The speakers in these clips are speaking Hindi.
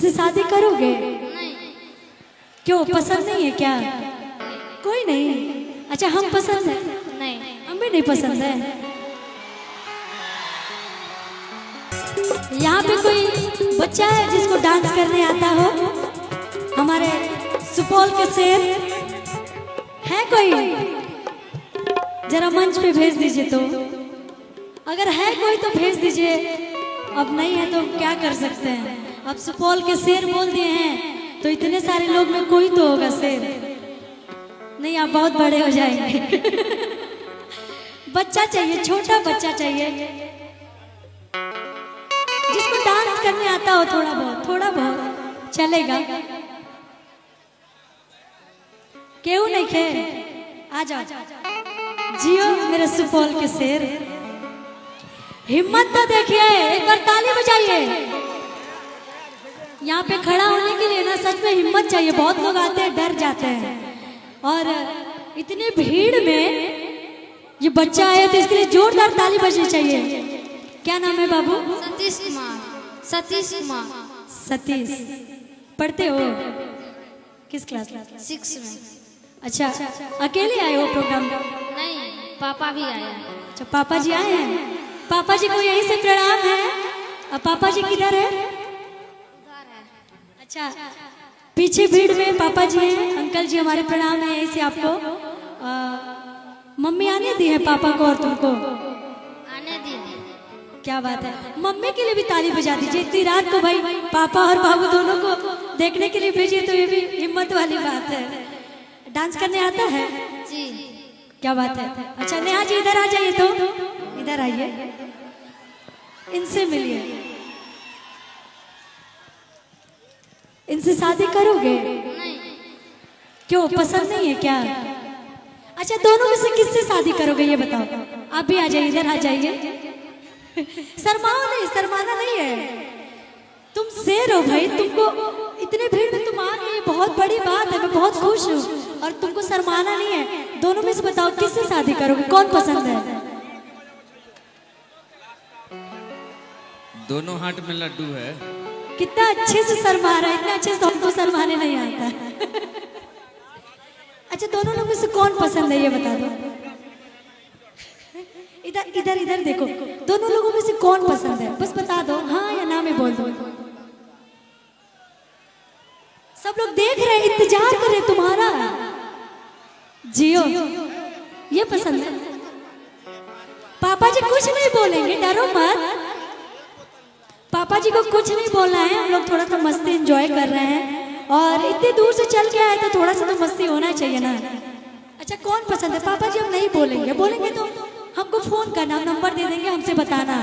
इनसे शादी करोगे? नहीं। क्यों, पसंद नहीं है क्या? कोई नहीं। अच्छा, हम पसंद है? नहीं। हम भी नहीं पसंद है। यहाँ पे कोई बच्चा है जिसको डांस करने आता हो? हमारे सुपौल के शेर है कोई? जरा मंच पे भेज दीजिए। तो अगर है कोई तो भेज दीजिए, अब नहीं है तो क्या कर सकते हैं। अब सुपौल के शेर बोल दिए हैं तो इतने सारे लोग में कोई तो होगा शेर। नहीं, आप बहुत बड़े हो जाएंगे। बच्चा चाहिए, छोटा बच्चा चाहिए जिसको डांस करने आता हो। थोड़ा बहुत चलेगा। क्यों नहीं खे? आ जाओ। जियो मेरे सुपौल के शेर। हिम्मत तो देखिए, एक बार ताली बजाइए। यहाँ पे खड़ा होने के लिए ना सच में हिम्मत चाहिए। बहुत लोग आते हैं, डर जाते हैं, और इतनी भीड़ में ये बच्चा आया तो इसके लिए जोरदार ताली बजनी चाहिए। क्या नाम है बाबू? सतीश कुमार। सतीश कुमार। सतीश, पढ़ते हो किस क्लास? 6 में। अच्छा, अकेले आए हो प्रोग्राम? नहीं, पापा भी आए हैं। अच्छा, पापा जी आए हैं। पापा जी को यहीं से प्रणाम है। अब पापा जी किधर है? अच्छा, पीछे भीड़ में पापा जी हैं। अंकल जी हमारे प्रणाम है यहीं से आपको। मम्मी आने दी है पापा को और तुमको? आने दिए। क्या बात है। मम्मी के लिए भी ताली बजा दीजिए। इतनी रात को भाई पापा और बाबू दोनों को देखने के लिए भेजिए तो ये भी हिम्मत वाली बात है। डांस करने आता है जी। क्या बात है। अच्छा नेहा जी इधर आ जाइए। तो इधर आइए, इनसे मिलिए। इनसे शादी करोगे? नहीं। क्यों, पसंद नहीं है क्या? अच्छा, दोनों में से किससे शादी करोगे ये बताओ। आप भी आ जाइए, इधर आ जाइए। शर्माओ नहीं, शर्माना नहीं है। तुम शेर हो भाई, तुमको इतने भीड़ में तुम आ गए, बहुत बड़ी बात है। मैं बहुत खुश हूँ और तुमको शर्माना नहीं है। दोनों में से बताओ किससे शादी करोगे, कौन पसंद है? दोनों हाथ में लड्डू है। कितना अच्छे से शर्मा रहा है, इतना अच्छे से हमको शर्माने नहीं आता। अच्छा, दोनों लोगों में से कौन पसंद है ये बता दो। इधर इधर इधर देखो, दोनों लोगों में से कौन पसंद है बस बता दो, हाँ या ना में बोल दो। सब लोग देख रहे हैं, इंतजार कर रहे हैं तुम्हारा। जियो, ये पसंद है। पापा जी कुछ नहीं बोलेंगे, डरो मत। पापा जी को कुछ नहीं बोलना है। हम लोग थोड़ा सा मस्ती एंजॉय कर रहे हैं और इतनी दूर से चल के आए तो थोड़ा सा तो मस्ती होना चाहिए ना। अच्छा, कौन पसंद है? पापा जी हम नहीं बोलेंगे, बोलेंगे तो हमको फोन करना, नंबर दे देंगे, हमसे बताना।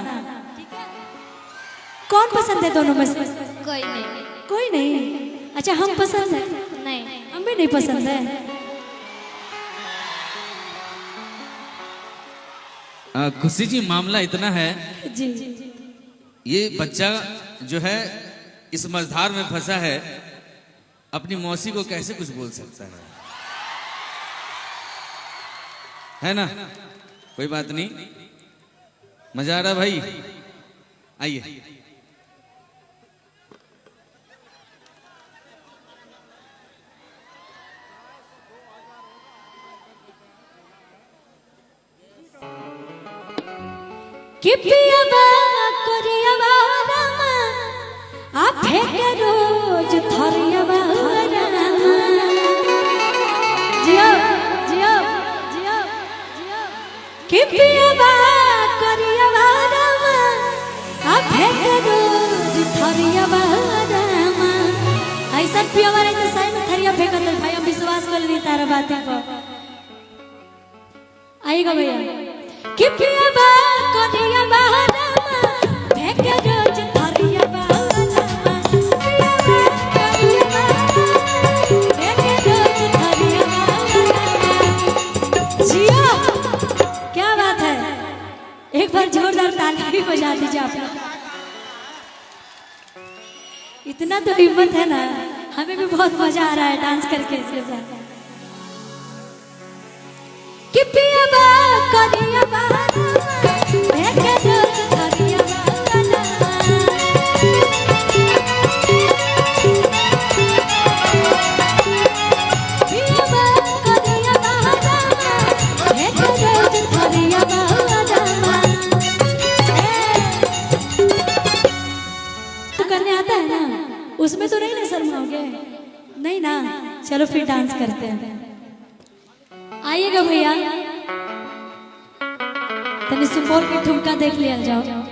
कौन पसंद है दोनों में से? कोई नहीं। कोई नहीं। अच्छा, हम पसंद है? नहीं। हम भी नहीं पसंद है। खुशी जी, मामला इतना है, जी ये बच्चा जो है इस मझधार में फंसा है, अपनी मौसी को कैसे कुछ बोल सकता है ना? कोई बात नहीं, मजा आ रहा भाई। आइए। कि पियाबा करियाबा रामा आ फेंके रोज थरियाबा रामा। जियो जियो जियो जियो। कि पियाबा करियाबा रामा आ फेंके रोज थरियाबा रामा। ऐसा पियाबा रहे तो सही में थरिया फेंकत है भाई। हम विश्वास कर नहीं तारा बातें पर। आएगा भैया। कि पियाबा करियाबा रामा फेंके रोज थरियाबा रामा। पियाबा करियाबा फेंके रोज थरियाबा रामा। जिया, क्या बात है। एक बार जोरदार ताली भी बजा दीजिए आप लोग। इतना तो हिम्मत है ना, हमें भी बहुत मजा आ रहा है डांस करके इसके साथ। कि पियाबा करियाबा फेंके रोज थरियाबा रामा। ना, उसमें तो नहीं ना शर्माओगे? नहीं ना, चलो फिर डांस करते हैं। आइएगा भैया, तनी सुपौल की ठुमका देख लिया जाओ।